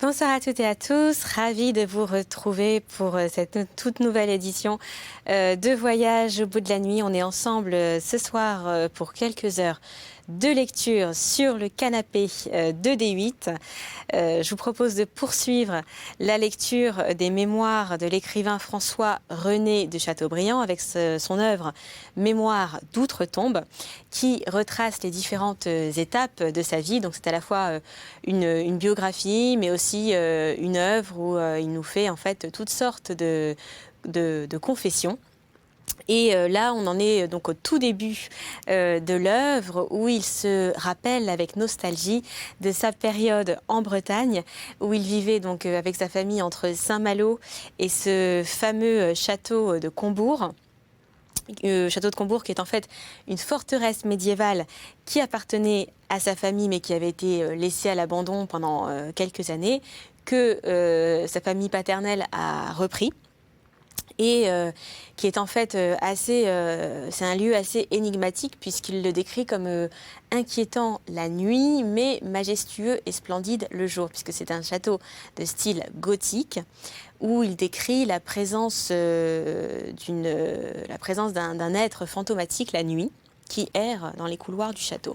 Bonsoir à toutes et à tous, ravie de vous retrouver pour cette toute nouvelle édition de Voyage au bout de la nuit. On est ensemble ce soir pour quelques heures de lecture sur le canapé de D8. Je vous propose de poursuivre la lecture des mémoires de l'écrivain François-René de Chateaubriand avec son œuvre Mémoires d'outre-tombe qui retrace les différentes étapes de sa vie. Donc c'est à la fois une biographie mais aussi une œuvre où il nous fait en fait toutes sortes de confessions. Et là, on en est donc au tout début de l'œuvre où il se rappelle avec nostalgie de sa période en Bretagne où il vivait donc avec sa famille entre Saint-Malo et ce fameux château de Combourg. Château de Combourg qui est en fait une forteresse médiévale qui appartenait à sa famille mais qui avait été laissée à l'abandon pendant quelques années, que sa famille paternelle a repris. Et qui est en fait c'est un lieu assez énigmatique puisqu'il le décrit comme inquiétant la nuit, mais majestueux et splendide le jour, puisque c'est un château de style gothique où il décrit la présence d'un être fantomatique la nuit qui erre dans les couloirs du château.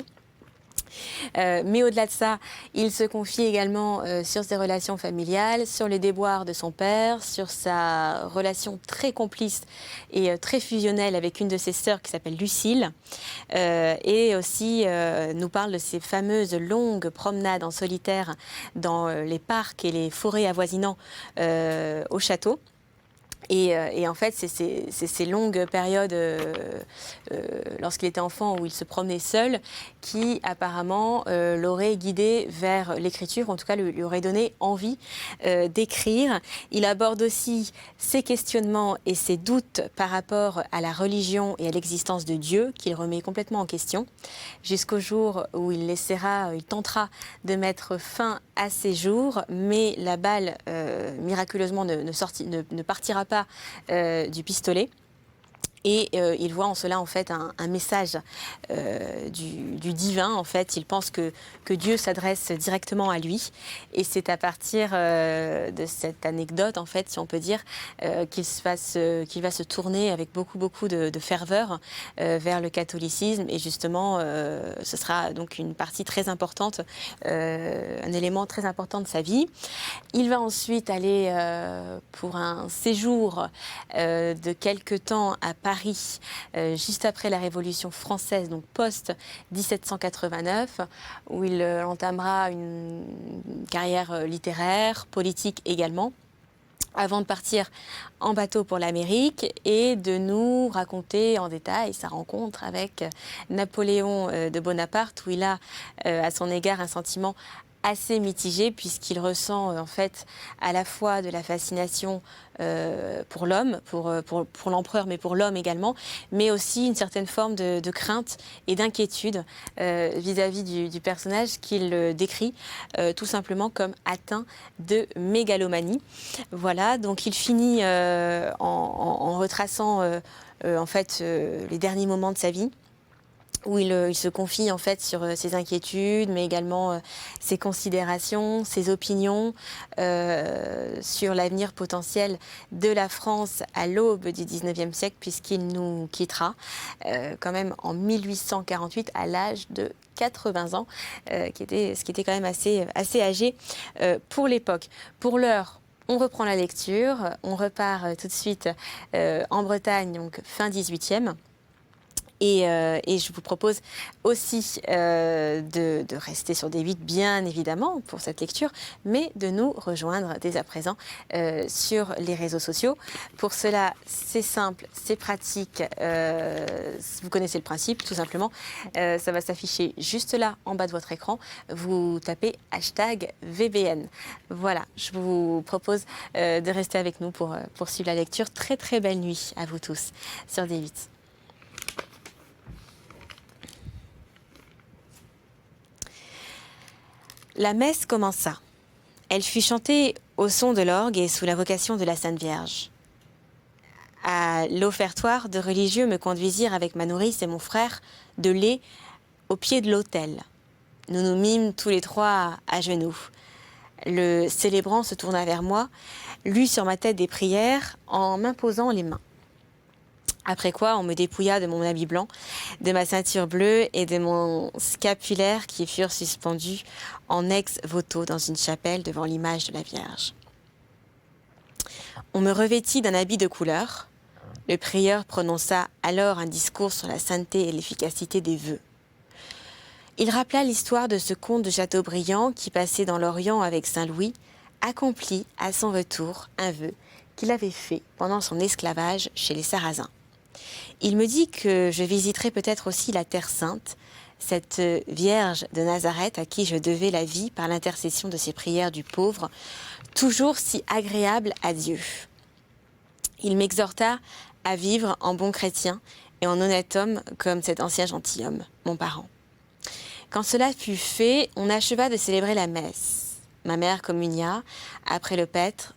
Mais au-delà de ça, il se confie également sur ses relations familiales, sur les déboires de son père, sur sa relation très complice et très fusionnelle avec une de ses sœurs qui s'appelle Lucille. Et aussi nous parle de ces fameuses longues promenades en solitaire dans les parcs et les forêts avoisinants au château. Et en fait, c'est ces longues périodes lorsqu'il était enfant où il se promenait seul qui apparemment l'aurait guidé vers l'écriture, en tout cas lui aurait donné envie d'écrire. Il aborde aussi ses questionnements et ses doutes par rapport à la religion et à l'existence de Dieu qu'il remet complètement en question, jusqu'au jour où il tentera de mettre fin à ses jours, mais la balle miraculeusement ne partira pas du pistolet. Et il voit en cela en fait un message du divin. En fait, il pense que Dieu s'adresse directement à lui. Et c'est à partir de cette anecdote, en fait, si on peut dire, qu'il va se tourner avec beaucoup de ferveur vers le catholicisme. Et justement, ce sera donc une partie très importante, un élément très important de sa vie. Il va ensuite aller pour un séjour de quelque temps à Paris, juste après la Révolution française, donc post-1789, où il entamera une carrière littéraire, politique également, avant de partir en bateau pour l'Amérique et de nous raconter en détail sa rencontre avec Napoléon de Bonaparte, où il a à son égard un sentiment assez mitigé puisqu'il ressent en fait à la fois de la fascination pour l'homme, pour l'empereur, mais pour l'homme également, mais aussi une certaine forme de crainte et d'inquiétude vis-à-vis du personnage qu'il décrit tout simplement comme atteint de mégalomanie. Voilà, donc il finit en retraçant en fait les derniers moments de sa vie, où il se confie en fait sur ses inquiétudes, mais également ses considérations, ses opinions sur l'avenir potentiel de la France à l'aube du 19e siècle, puisqu'il nous quittera quand même en 1848 à l'âge de 80 ans, ce qui était quand même assez âgé pour l'époque. Pour l'heure, on reprend la lecture, on repart tout de suite en Bretagne, donc fin 18e. Et je vous propose aussi de rester sur D8, bien évidemment, pour cette lecture, mais de nous rejoindre dès à présent sur les réseaux sociaux. Pour cela, c'est simple, c'est pratique. Vous connaissez le principe, tout simplement. Ça va s'afficher juste là, en bas de votre écran. Vous tapez #VBN. Voilà, je vous propose de rester avec nous pour poursuivre la lecture. Très, très belle nuit à vous tous sur D8. La messe commença. Elle fut chantée au son de l'orgue et sous l'invocation de la Sainte Vierge. À l'offertoire, de religieux me conduisirent avec ma nourrice et mon frère de lait au pied de l'autel. Nous nous mîmes tous les trois à genoux. Le célébrant se tourna vers moi, lut sur ma tête des prières en m'imposant les mains. Après quoi, on me dépouilla de mon habit blanc, de ma ceinture bleue et de mon scapulaire qui furent suspendus en ex-voto dans une chapelle devant l'image de la Vierge. On me revêtit d'un habit de couleur. Le prieur prononça alors un discours sur la sainteté et l'efficacité des vœux. Il rappela l'histoire de ce comte de Chateaubriand qui, passé dans l'Orient avec Saint-Louis, accomplit à son retour un vœu qu'il avait fait pendant son esclavage chez les Sarrasins. Il me dit que je visiterai peut-être aussi la Terre Sainte, cette Vierge de Nazareth à qui je devais la vie par l'intercession de ces prières du pauvre, toujours si agréable à Dieu. Il m'exhorta à vivre en bon chrétien et en honnête homme comme cet ancien gentilhomme, mon parent. Quand cela fut fait, on acheva de célébrer la messe. Ma mère communia après le prêtre,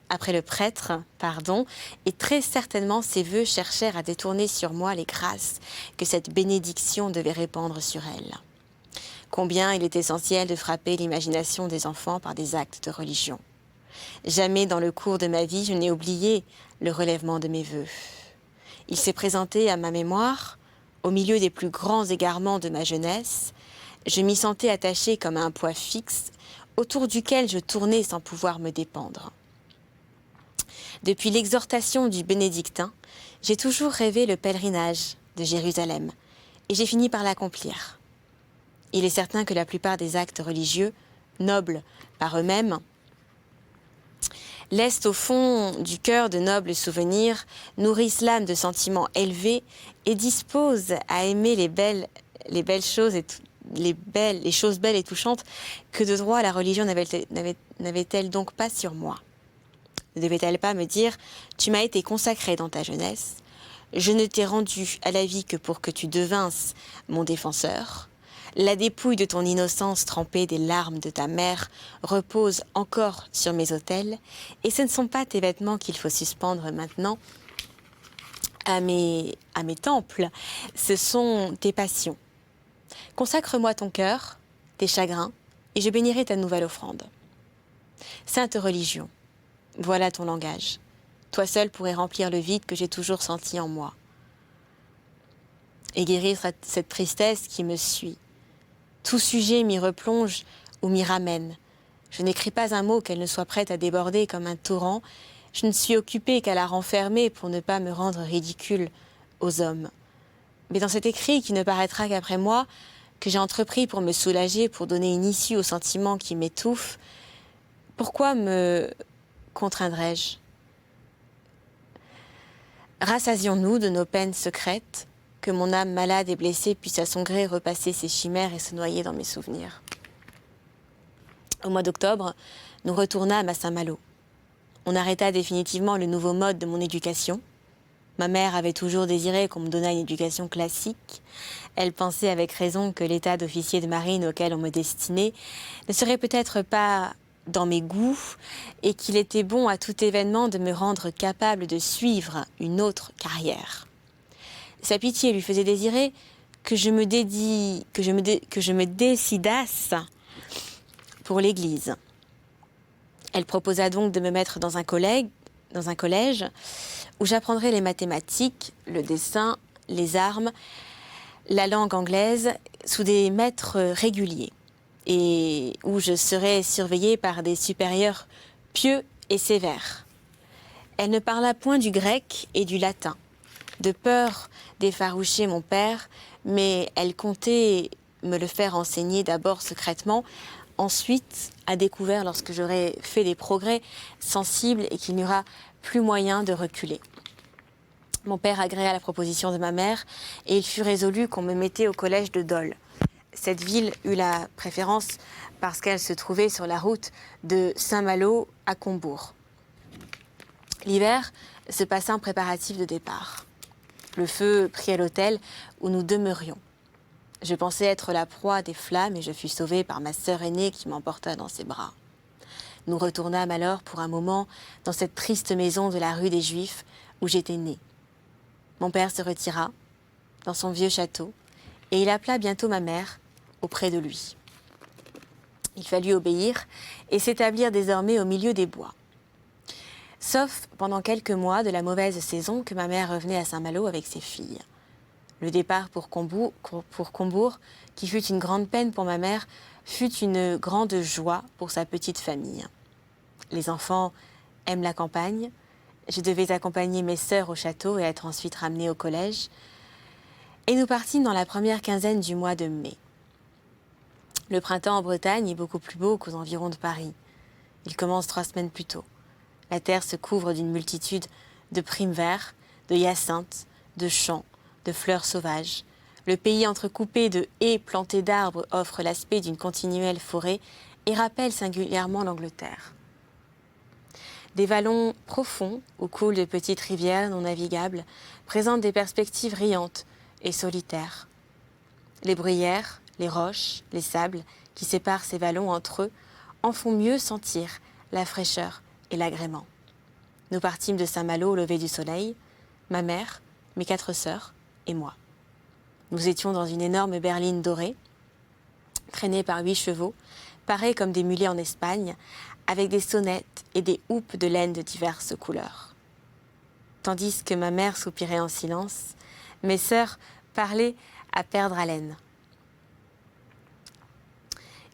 et très certainement ses vœux cherchèrent à détourner sur moi les grâces que cette bénédiction devait répandre sur elle. Combien il est essentiel de frapper l'imagination des enfants par des actes de religion. Jamais dans le cours de ma vie je n'ai oublié le relèvement de mes vœux. Il s'est présenté à ma mémoire, au milieu des plus grands égarements de ma jeunesse. Je m'y sentais attachée comme à un poids fixe, autour duquel je tournais sans pouvoir me dépendre. Depuis l'exhortation du bénédictin, j'ai toujours rêvé le pèlerinage de Jérusalem, et j'ai fini par l'accomplir. Il est certain que la plupart des actes religieux, nobles par eux-mêmes, laissent au fond du cœur de nobles souvenirs, nourrissent l'âme de sentiments élevés et disposent à aimer les choses belles et touchantes que de droit la religion n'avait-elle donc pas sur moi? Ne devait-elle pas me dire « Tu m'as été consacré dans ta jeunesse, je ne t'ai rendu à la vie que pour que tu devinsses mon défenseur. La dépouille de ton innocence trempée des larmes de ta mère repose encore sur mes autels, et ce ne sont pas tes vêtements qu'il faut suspendre maintenant à mes temples, ce sont tes passions. Consacre-moi ton cœur, tes chagrins, et je bénirai ta nouvelle offrande. Sainte religion, voilà ton langage. Toi seul pourrais remplir le vide que j'ai toujours senti en moi et guérir cette tristesse qui me suit. Tout sujet m'y replonge ou m'y ramène. Je n'écris pas un mot qu'elle ne soit prête à déborder comme un torrent. Je ne suis occupée qu'à la renfermer pour ne pas me rendre ridicule aux hommes. Mais dans cet écrit qui ne paraîtra qu'après moi, que j'ai entrepris pour me soulager, pour donner une issue aux sentiments qui m'étouffent, pourquoi me contraindrais-je? Rassasions-nous de nos peines secrètes, que mon âme malade et blessée puisse à son gré repasser ses chimères et se noyer dans mes souvenirs. Au mois d'octobre, nous retournâmes à Saint-Malo. On arrêta définitivement le nouveau mode de mon éducation. Ma mère avait toujours désiré qu'on me donnât une éducation classique. Elle pensait avec raison que l'état d'officier de marine auquel on me destinait ne serait peut-être pas dans mes goûts et qu'il était bon à tout événement de me rendre capable de suivre une autre carrière. Sa pitié lui faisait désirer que je me décidasse pour l'Église. Elle proposa donc de me mettre dans un collège où j'apprendrais les mathématiques, le dessin, les armes, la langue anglaise sous des maîtres réguliers et où je serais surveillée par des supérieurs pieux et sévères. Elle ne parla point du grec et du latin, de peur d'effaroucher mon père, mais elle comptait me le faire enseigner d'abord secrètement, ensuite à découvert lorsque j'aurai fait des progrès sensibles et qu'il n'y aura plus moyen de reculer. Mon père agréa la proposition de ma mère et il fut résolu qu'on me mettait au collège de Dole. Cette ville eut la préférence parce qu'elle se trouvait sur la route de Saint-Malo à Combourg. L'hiver se passa en préparatif de départ. Le feu prit à l'hôtel où nous demeurions. Je pensais être la proie des flammes et je fus sauvée par ma sœur aînée qui m'emporta dans ses bras. Nous retournâmes alors pour un moment dans cette triste maison de la rue des Juifs où j'étais née. Mon père se retira dans son vieux château et il appela bientôt ma mère auprès de lui. Il fallut obéir et s'établir désormais au milieu des bois. Sauf pendant quelques mois de la mauvaise saison que ma mère revenait à Saint-Malo avec ses filles. Le départ pour Combourg, qui fut une grande peine pour ma mère, fut une grande joie pour sa petite famille. Les enfants aiment la campagne. Je devais accompagner mes sœurs au château et être ensuite ramenée au collège. Et nous partîmes dans la première quinzaine du mois de mai. Le printemps en Bretagne est beaucoup plus beau qu'aux environs de Paris. Il commence 3 semaines plus tôt. La terre se couvre d'une multitude de primes verts, de hyacinthes, de champs, de fleurs sauvages. Le pays entrecoupé de haies plantées d'arbres offre l'aspect d'une continuelle forêt et rappelle singulièrement l'Angleterre. Des vallons profonds où coulent de petites rivières non navigables présentent des perspectives riantes et solitaires. Les bruyères, les roches, les sables qui séparent ces vallons entre eux en font mieux sentir la fraîcheur et l'agrément. Nous partîmes de Saint-Malo au lever du soleil, ma mère, mes 4 sœurs et moi. Nous étions dans une énorme berline dorée, traînée par 8 chevaux, parés comme des mulets en Espagne, avec des sonnettes et des houppes de laine de diverses couleurs. Tandis que ma mère soupirait en silence, mes sœurs parlaient à perdre haleine.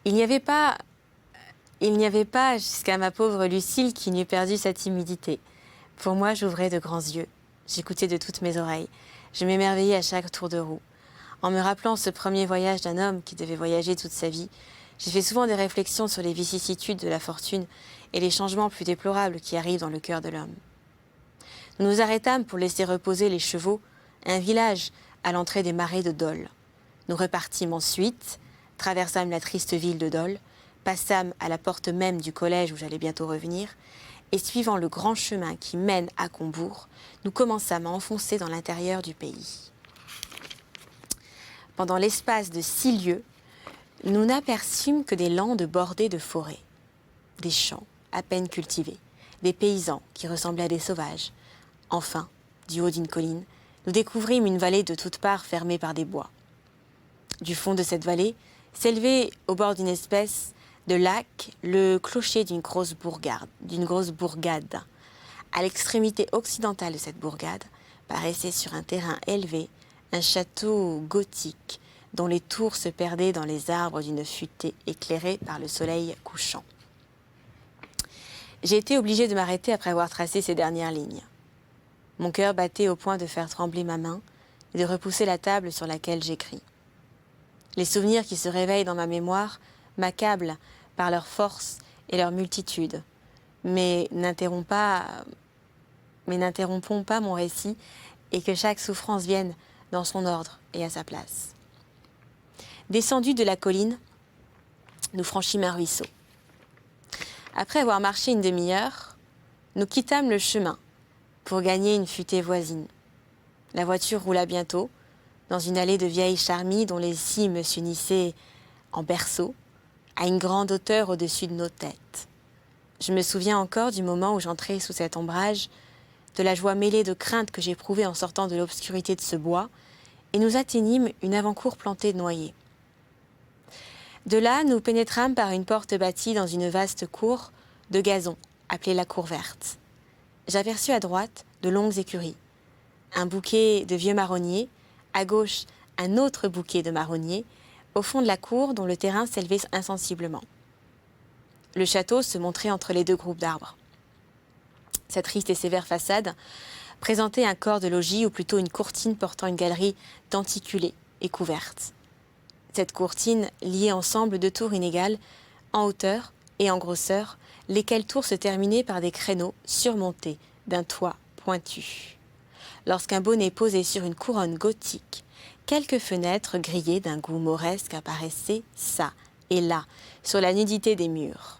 Il n'y avait pas jusqu'à ma pauvre Lucille qui n'eût perdu sa timidité. Pour moi, j'ouvrais de grands yeux. J'écoutais de toutes mes oreilles. Je m'émerveillais à chaque tour de roue. En me rappelant ce premier voyage d'un homme qui devait voyager toute sa vie, j'ai fait souvent des réflexions sur les vicissitudes de la fortune et les changements plus déplorables qui arrivent dans le cœur de l'homme. Nous nous arrêtâmes pour laisser reposer les chevaux à un village à l'entrée des marais de Dole. Nous repartîmes ensuite, traversâmes la triste ville de Dole, passâmes à la porte même du collège où j'allais bientôt revenir, et suivant le grand chemin qui mène à Combourg, nous commençâmes à enfoncer dans l'intérieur du pays. Pendant l'espace de 6 lieues, nous n'aperçûmes que des landes bordées de forêts, des champs à peine cultivés, des paysans qui ressemblaient à des sauvages. Enfin, du haut d'une colline, nous découvrîmes une vallée de toutes parts fermée par des bois. Du fond de cette vallée s'élevait, au bord d'une espèce de lac, le clocher d'une grosse bourgade. À l'extrémité occidentale de cette bourgade paraissait sur un terrain élevé un château gothique dont les tours se perdaient dans les arbres d'une futaie éclairée par le soleil couchant. J'ai été obligée de m'arrêter après avoir tracé ces dernières lignes. Mon cœur battait au point de faire trembler ma main et de repousser la table sur laquelle j'écris. Les souvenirs qui se réveillent dans ma mémoire m'accablent par leur force et leur multitude, mais n'interrompons pas mon récit et que chaque souffrance vienne dans son ordre et à sa place. Descendus de la colline, nous franchîmes un ruisseau. Après avoir marché une demi-heure, nous quittâmes le chemin pour gagner une futaie voisine. La voiture roula bientôt dans une allée de vieilles charmilles dont les cimes s'unissaient en berceau à une grande hauteur au-dessus de nos têtes. Je me souviens encore du moment où j'entrai sous cet ombrage, de la joie mêlée de crainte que j'éprouvais en sortant de l'obscurité de ce bois, et nous atteignîmes une avant-cour plantée de noyers. De là, nous pénétrâmes par une porte bâtie dans une vaste cour de gazon, appelée la cour verte. J'aperçus à droite de longues écuries, un bouquet de vieux marronniers, à gauche un autre bouquet de marronniers, au fond de la cour dont le terrain s'élevait insensiblement. Le château se montrait entre les 2 groupes d'arbres. Sa triste et sévère façade présentait un corps de logis ou plutôt une courtine portant une galerie denticulée et couverte. Cette courtine liait ensemble 2 tours inégales en hauteur et en grosseur, lesquelles tours se terminaient par des créneaux surmontés d'un toit pointu. Lorsqu'un bonnet posé sur une couronne gothique, quelques fenêtres grillées d'un goût mauresque apparaissaient çà et là sur la nudité des murs.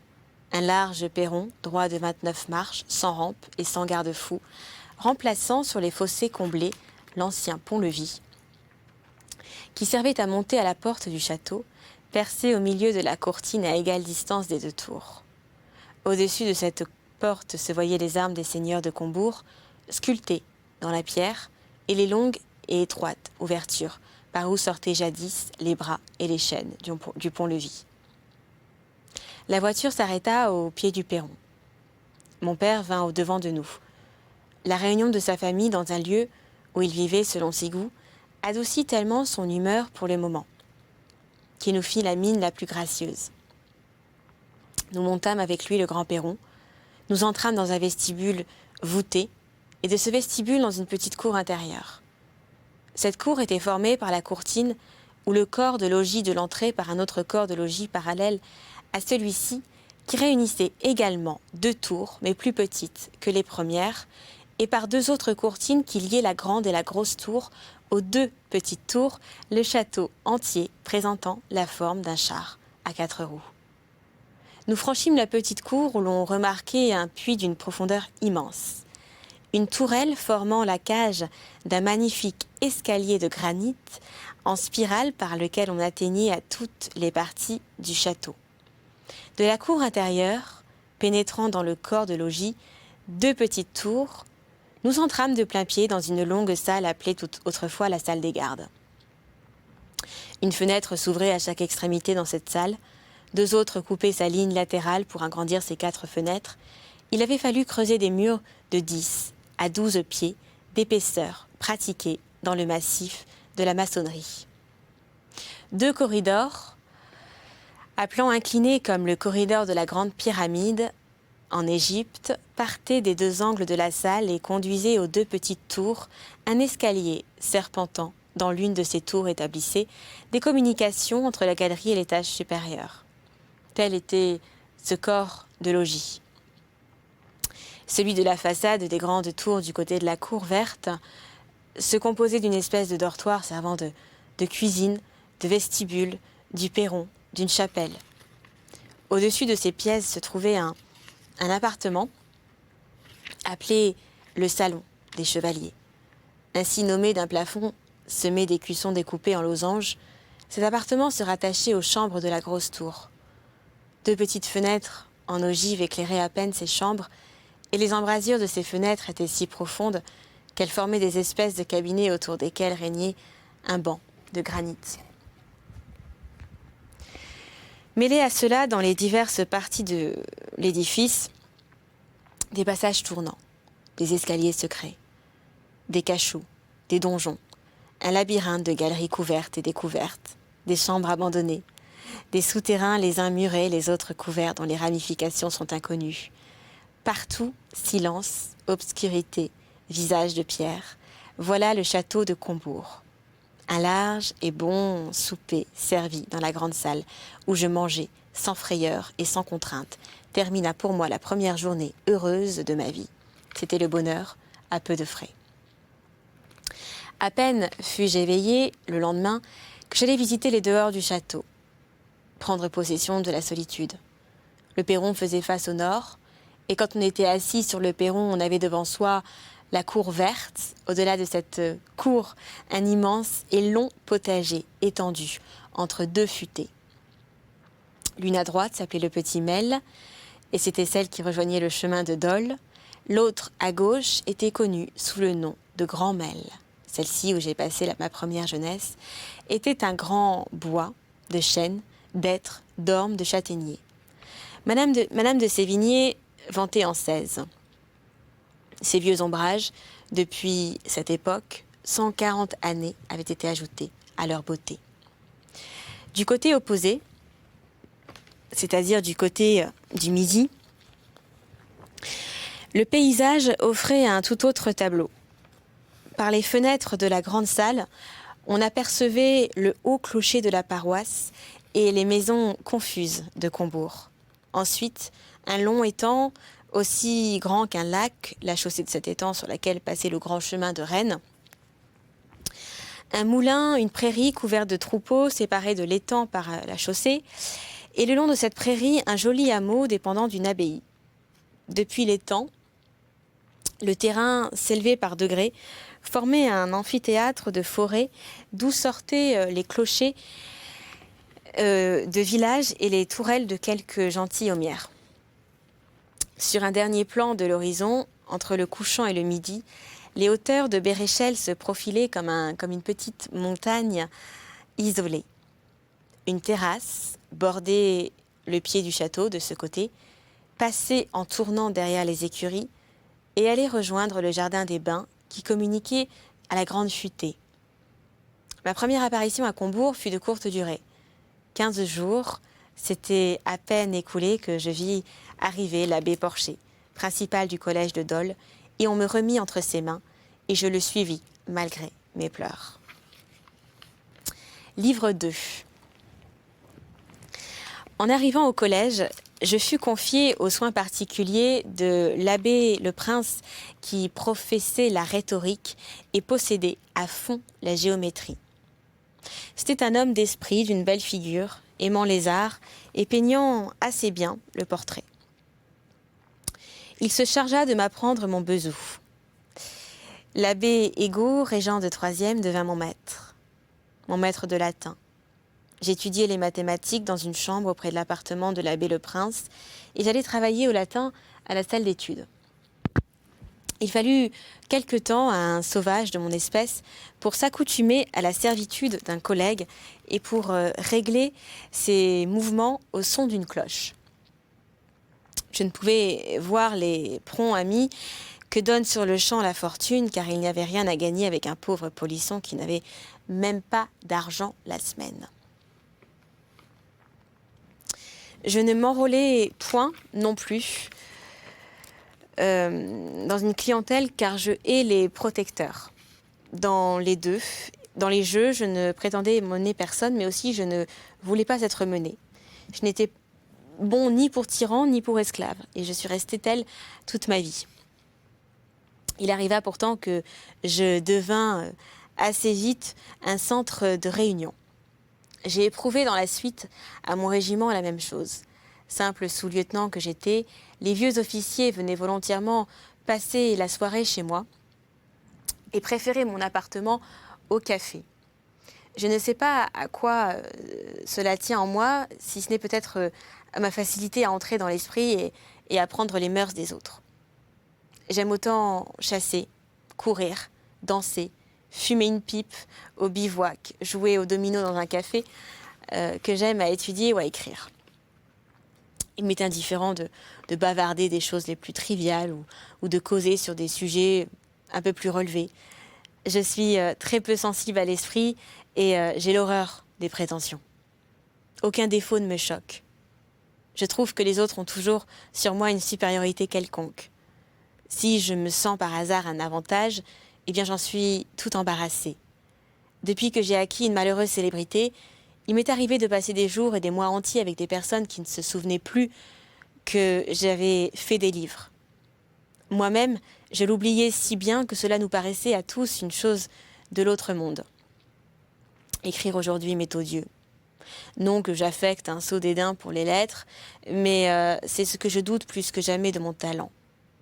Un large perron, droit de 29 marches, sans rampe et sans garde-fou, remplaçant sur les fossés comblés l'ancien pont-levis, qui servait à monter à la porte du château, percée au milieu de la courtine à égale distance des 2 tours. Au-dessus de cette porte se voyaient les armes des seigneurs de Combourg, sculptées dans la pierre, et les longues et étroites ouvertures par où sortaient jadis les bras et les chaînes du pont-levis. la voiture s'arrêta au pied du perron. Mon père vint au-devant de nous. La réunion de sa famille dans un lieu où il vivait selon ses goûts adoucit tellement son humeur pour le moment, qu'il nous fit la mine la plus gracieuse. Nous montâmes avec lui le grand perron, nous entrâmes dans un vestibule voûté, et de ce vestibule dans une petite cour intérieure. Cette cour était formée par la courtine ou le corps de logis de l'entrée par un autre corps de logis parallèle à celui-ci, qui réunissait également 2 tours, mais plus petites que les premières, et par 2 autres courtines qui liaient la grande et la grosse tour aux 2 petites tours, le château entier présentant la forme d'un char à 4 roues. Nous franchîmes la petite cour où l'on remarquait un puits d'une profondeur immense. Une tourelle formant la cage d'un magnifique escalier de granit en spirale par lequel on atteignait à toutes les parties du château. De la cour intérieure, pénétrant dans le corps de logis, 2 petites tours, nous entrâmes de plain-pied dans une longue salle appelée autrefois la salle des gardes. Une fenêtre s'ouvrait à chaque extrémité dans cette salle, 2 autres coupaient sa ligne latérale pour agrandir ces 4 fenêtres. Il avait fallu creuser des murs de 10 à 12 pieds d'épaisseur pratiqués dans le massif de la maçonnerie. 2 corridors, à plan incliné comme le corridor de la Grande Pyramide en Égypte, partaient des 2 angles de la salle et conduisaient aux 2 petites tours. Un escalier serpentant dans l'une de ces tours établissait des communications entre la galerie et l'étage supérieur. Tel était ce corps de logis. Celui de la façade des grandes tours du côté de la cour verte se composait d'une espèce de dortoir servant de cuisine, de vestibule, du perron, d'une chapelle. Au-dessus de ces pièces se trouvait un appartement appelé le salon des chevaliers. Ainsi nommé d'un plafond semé d'écussons découpés en losanges, cet appartement se rattachait aux chambres de la grosse tour. 2 petites fenêtres en ogive éclairaient à peine ces chambres, et les embrasures de ces fenêtres étaient si profondes qu'elles formaient des espèces de cabinets autour desquels régnait un banc de granit. Mêlés à cela, dans les diverses parties de l'édifice, des passages tournants, des escaliers secrets, des cachots, des donjons, un labyrinthe de galeries couvertes et découvertes, des chambres abandonnées, des souterrains les uns murés, les autres couverts dont les ramifications sont inconnues. Partout, silence, obscurité, visage de pierre. Voilà le château de Combourg. Un large et bon souper servi dans la grande salle où je mangeais sans frayeur et sans contrainte termina pour moi la première journée heureuse de ma vie. C'était le bonheur à peu de frais. À peine fus-je éveillée le lendemain que j'allais visiter les dehors du château, prendre possession de la solitude. Le perron faisait face au nord, et quand on était assis sur le perron, on avait devant soi la cour verte. Au-delà de cette cour, un immense et long potager étendu entre 2 futaies. L'une à droite s'appelait le Petit Mel, et c'était celle qui rejoignait le chemin de Dole. L'autre, à gauche, était connue sous le nom de Grand Mel. Celle-ci, où j'ai passé ma première jeunesse, était un grand bois de chênes, d'hêtres, d'ormes, de châtaigniers. Madame de Sévigné vantait en 16. Ces vieux ombrages, depuis cette époque, 140 années avaient été ajoutées à leur beauté. Du côté opposé, c'est-à-dire du côté du midi, le paysage offrait un tout autre tableau. Par les fenêtres de la grande salle, on apercevait le haut clocher de la paroisse et les maisons confuses de Combourg. Ensuite, un long étang aussi grand qu'un lac, la chaussée de cet étang sur laquelle passait le grand chemin de Rennes. Un moulin, une prairie couverte de troupeaux séparés de l'étang par la chaussée, et le long de cette prairie, un joli hameau dépendant d'une abbaye. Depuis l'étang, le terrain s'élevait par degrés, formait un amphithéâtre de forêt d'où sortaient les clochers de villages et les tourelles de quelques gentilshommières. Sur un dernier plan de l'horizon, entre le couchant et le midi, les hauteurs de Béréchel se profilaient comme une petite montagne isolée. Une terrasse bordait le pied du château de ce côté, passer en tournant derrière les écuries et aller rejoindre le jardin des bains qui communiquait à la grande futée. Ma première apparition à Combourg fut de courte durée. 15 jours, s'étaient à peine écoulés que je vis arriver l'abbé Porcher, principal du collège de Dole, et on me remit entre ses mains, et je le suivis, malgré mes pleurs. Livre 2. En arrivant au collège, je fus confiée aux soins particuliers de l'abbé Le Prince qui professait la rhétorique et possédait à fond la géométrie. C'était un homme d'esprit, d'une belle figure, aimant les arts et peignant assez bien le portrait. Il se chargea de m'apprendre mon bezou. L'abbé Ego, régent de 3e, devint mon maître de latin. J'étudiais les mathématiques dans une chambre auprès de l'appartement de l'abbé Le Prince et j'allais travailler au latin à la salle d'études. Il fallut quelque temps à un sauvage de mon espèce pour s'accoutumer à la servitude d'un collègue et pour régler ses mouvements au son d'une cloche. Je ne pouvais voir les prompts amis que donne sur le champ la fortune, car il n'y avait rien à gagner avec un pauvre polisson qui n'avait même pas d'argent la semaine. Je ne m'enrôlais point non plus dans une clientèle, car je hais les protecteurs. Dans les jeux, je ne prétendais mener personne, mais aussi je ne voulais pas être menée. Je n'étais bon ni pour tyran, ni pour esclave, et je suis restée telle toute ma vie. Il arriva pourtant que je devins assez vite un centre de réunion. J'ai éprouvé dans la suite à mon régiment la même chose. Simple sous-lieutenant que j'étais, les vieux officiers venaient volontairement passer la soirée chez moi et préféraient mon appartement au café. Je ne sais pas à quoi cela tient en moi, si ce n'est peut-être à ma facilité à entrer dans l'esprit et à prendre les mœurs des autres. J'aime autant chasser, courir, danser, fumer une pipe au bivouac, jouer au domino dans un café, que j'aime à étudier ou à écrire. Il m'est indifférent de bavarder des choses les plus triviales ou de causer sur des sujets un peu plus relevés. Je suis très peu sensible à l'esprit et j'ai l'horreur des prétentions. Aucun défaut ne me choque. Je trouve que les autres ont toujours sur moi une supériorité quelconque. Si je me sens par hasard un avantage, eh bien j'en suis tout embarrassée. Depuis que j'ai acquis une malheureuse célébrité, il m'est arrivé de passer des jours et des mois entiers avec des personnes qui ne se souvenaient plus que j'avais fait des livres. Moi-même, je l'oubliais si bien que cela nous paraissait à tous une chose de l'autre monde. Écrire aujourd'hui m'est odieux. Non que j'affecte un sot dédain pour les lettres, mais c'est ce que je doute plus que jamais de mon talent,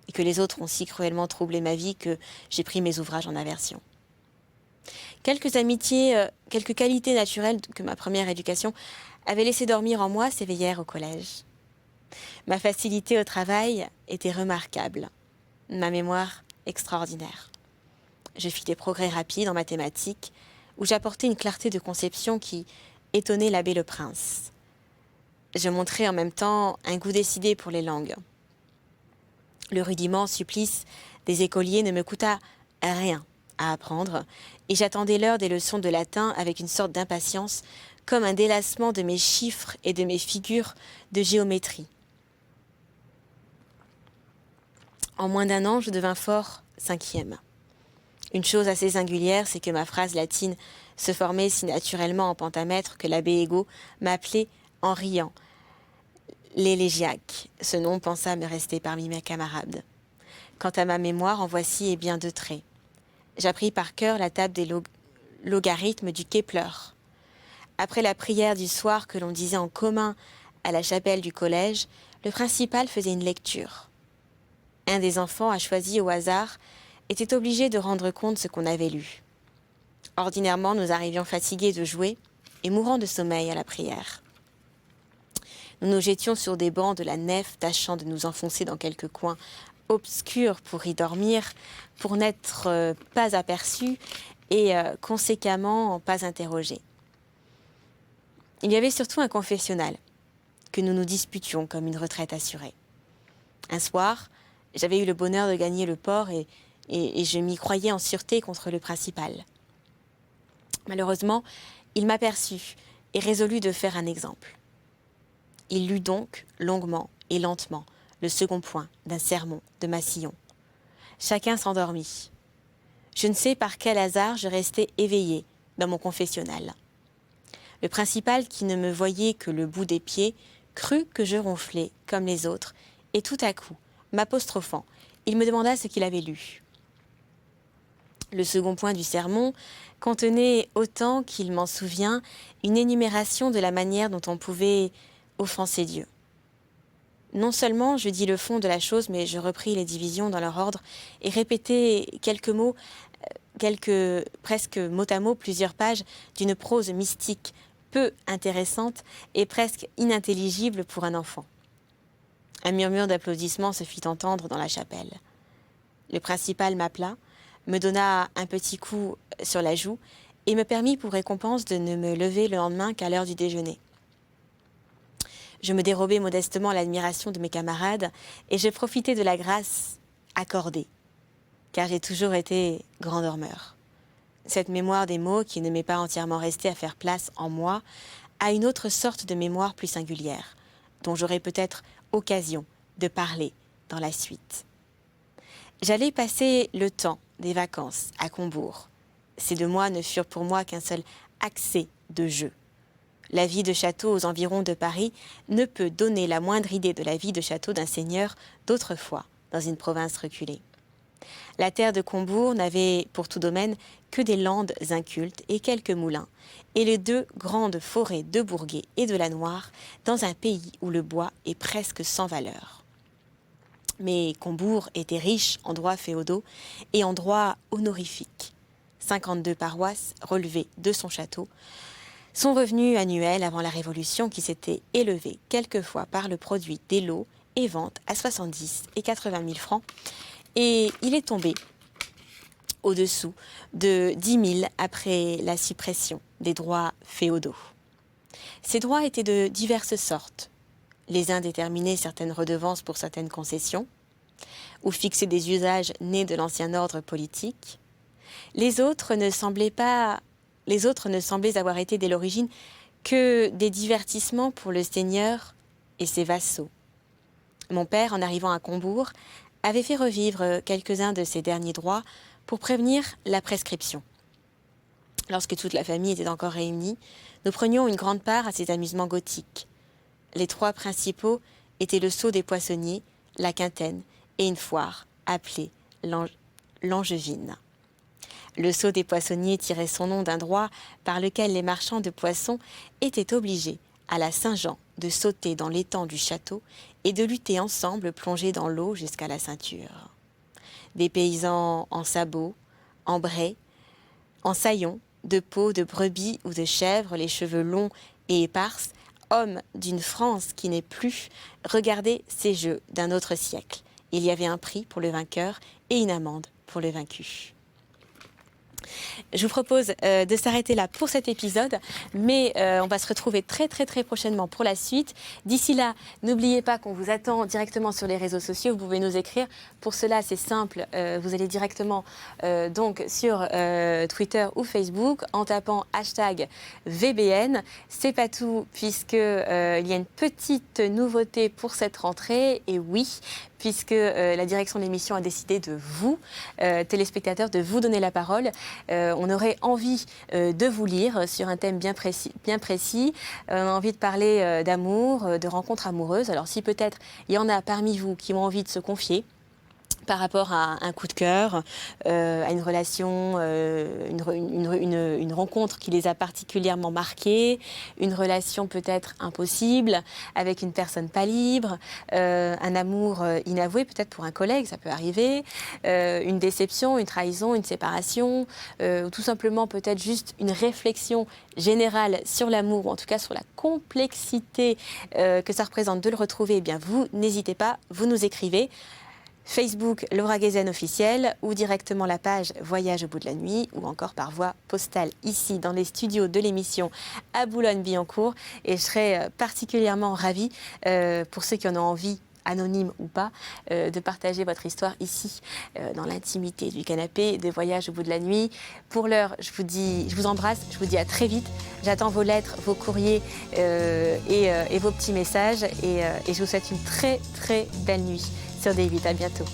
et que les autres ont si cruellement troublé ma vie que j'ai pris mes ouvrages en aversion. Quelques amitiés, quelques qualités naturelles que ma première éducation avait laissé dormir en moi s'éveillèrent au collège. Ma facilité au travail était remarquable, ma mémoire extraordinaire. Je fis des progrès rapides en mathématiques, où j'apportais une clarté de conception qui étonnait l'abbé Le Prince. Je montrais en même temps un goût décidé pour les langues. Le rudiment supplice des écoliers ne me coûta rien à apprendre, et j'attendais l'heure des leçons de latin avec une sorte d'impatience, comme un délassement de mes chiffres et de mes figures de géométrie. En moins d'un an, je devins fort 5e. Une chose assez singulière, c'est que ma phrase latine se formait si naturellement en pentamètre que l'abbé Ego m'appelait en riant l'élégiaque. Ce nom pensa me rester parmi mes camarades. Quant à ma mémoire, en voici bien 2 traits. J'appris par cœur la table des logarithmes du Kepler. Après la prière du soir que l'on disait en commun à la chapelle du collège, le principal faisait une lecture. Un des enfants, à choisi au hasard, était obligé de rendre compte ce qu'on avait lu. Ordinairement, nous arrivions fatigués de jouer et mourant de sommeil à la prière. Nous nous jetions sur des bancs de la nef, tâchant de nous enfoncer dans quelques coins obscurs pour y dormir, pour n'être pas aperçus et conséquemment pas interrogés. Il y avait surtout un confessionnal. que nous nous disputions comme une retraite assurée. Un soir, j'avais eu le bonheur de gagner le port et je m'y croyais en sûreté contre le principal. Malheureusement, il m'aperçut et résolut de faire un exemple. Il lut donc longuement et lentement le second point d'un sermon de Massillon. Chacun s'endormit. Je ne sais par quel hasard je restais éveillée dans mon confessionnal. Le principal, qui ne me voyait que le bout des pieds, crut que je ronflais comme les autres, et tout à coup, m'apostrophant, il me demanda ce qu'il avait lu. Le second point du sermon contenait, autant qu'il m'en souvient, une énumération de la manière dont on pouvait offenser Dieu. Non seulement je dis le fond de la chose, mais je repris les divisions dans leur ordre et répétai quelques mots, presque mot à mot, plusieurs pages d'une prose mystique peu intéressante et presque inintelligible pour un enfant. Un murmure d'applaudissements se fit entendre dans la chapelle. Le principal m'appela, me donna un petit coup sur la joue et me permit pour récompense de ne me lever le lendemain qu'à l'heure du déjeuner. Je me dérobais modestement à l'admiration de mes camarades et je profitais de la grâce accordée, car j'ai toujours été grand dormeur. Cette mémoire des mots, qui ne m'est pas entièrement restée à faire place en moi, a une autre sorte de mémoire plus singulière, dont j'aurai peut-être occasion de parler dans la suite. J'allais passer le temps des vacances à Combourg. Ces 2 mois ne furent pour moi qu'un seul accès de jeu. La vie de château aux environs de Paris ne peut donner la moindre idée de la vie de château d'un seigneur d'autrefois dans une province reculée. La terre de Combourg n'avait pour tout domaine que des landes incultes et quelques moulins, et les 2 grandes forêts de Bourguet et de la Noire dans un pays où le bois est presque sans valeur. Mais Combourg était riche en droits féodaux et en droits honorifiques. 52 paroisses relevées de son château. Son revenu annuel avant la Révolution, qui s'était élevé quelquefois par le produit des lots et ventes à 70 et 80 000 francs, et il est tombé au-dessous de 10 000 après la suppression des droits féodaux. Ces droits étaient de diverses sortes. Les uns déterminaient certaines redevances pour certaines concessions, ou fixaient des usages nés de l'ancien ordre politique. Les autres ne semblaient avoir été dès l'origine que des divertissements pour le seigneur et ses vassaux. Mon père, en arrivant à Combourg, avait fait revivre quelques-uns de ces derniers droits pour prévenir la prescription. Lorsque toute la famille était encore réunie, nous prenions une grande part à ces amusements gothiques. Les 3 principaux étaient le saut des poissonniers, la quintaine et une foire appelée l'Angevine. Le saut des poissonniers tirait son nom d'un droit par lequel les marchands de poissons étaient obligés, à la Saint-Jean, de sauter dans l'étang du château et de lutter ensemble plongés dans l'eau jusqu'à la ceinture. Des paysans en sabots, en brais, en saillons, de peau de brebis ou de chèvre, les cheveux longs et éparses, hommes d'une France qui n'est plus, regardaient ces jeux d'un autre siècle. Il y avait un prix pour le vainqueur et une amende pour le vaincu. Je vous propose de s'arrêter là pour cet épisode, mais on va se retrouver très prochainement pour la suite. D'ici là, n'oubliez pas qu'on vous attend directement sur les réseaux sociaux, vous pouvez nous écrire. Pour cela, c'est simple, vous allez directement donc sur Twitter ou Facebook en tapant #VBN. C'est pas tout, puisque il y a une petite nouveauté pour cette rentrée, et oui, puisque la direction de l'émission a décidé de vous, téléspectateurs, de vous donner la parole. On aurait envie de vous lire sur un thème bien précis. On a envie de parler d'amour, de rencontres amoureuses. Alors si peut-être il y en a parmi vous qui ont envie de se confier par rapport à un coup de cœur, à une relation, une rencontre qui les a particulièrement marqués, une relation peut-être impossible avec une personne pas libre, un amour inavoué peut-être pour un collègue, ça peut arriver, une déception, une trahison, une séparation, ou tout simplement peut-être juste une réflexion générale sur l'amour, ou en tout cas sur la complexité que ça représente de le retrouver. Eh bien, vous n'hésitez pas, vous nous écrivez. Facebook Laura Guézen officiel ou directement la page Voyage au bout de la nuit ou encore par voie postale ici dans les studios de l'émission à Boulogne-Billancourt. Et je serais particulièrement ravie pour ceux qui en ont envie, anonyme ou pas, de partager votre histoire ici, dans l'intimité du canapé, de Voyage au bout de la nuit. Pour l'heure, je vous embrasse, je vous dis à très vite. J'attends vos lettres, vos courriers et vos petits messages. Et je vous souhaite une très très belle nuit sur D8. À bientôt.